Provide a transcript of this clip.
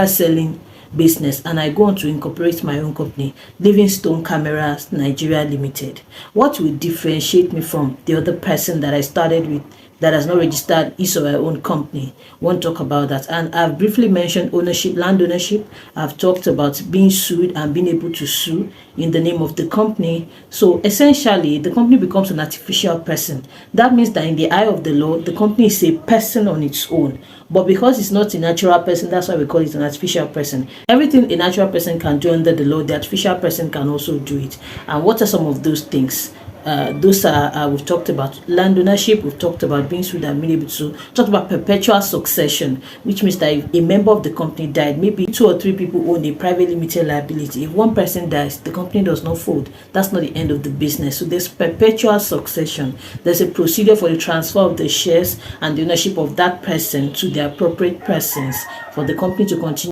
selling business, and I go on to incorporate my own company, Livingstone Cameras Nigeria Limited. What will differentiate me from the other person that I started with that has not registered his or her own company? Won't talk about that. And I've briefly mentioned ownership, land ownership. I've talked about being sued and being able to sue in the name of the company. So essentially, the company becomes an artificial person. That means that in the eye of the law, the company is a person on its own. But because it's not a natural person, that's why we call it an artificial person. Everything a natural person can do under the law, the artificial person can also do it. And what are some of those things? Those are we've talked about land ownership, we've talked about being sued and being able to talk about perpetual succession, which means that if a member of the company died, maybe 2 or 3 people own a private limited liability. If one person dies, the company does not fold. That's not the end of the business. So there's perpetual succession. There's a procedure for the transfer of the shares and the ownership of that person to the appropriate persons for the company to continue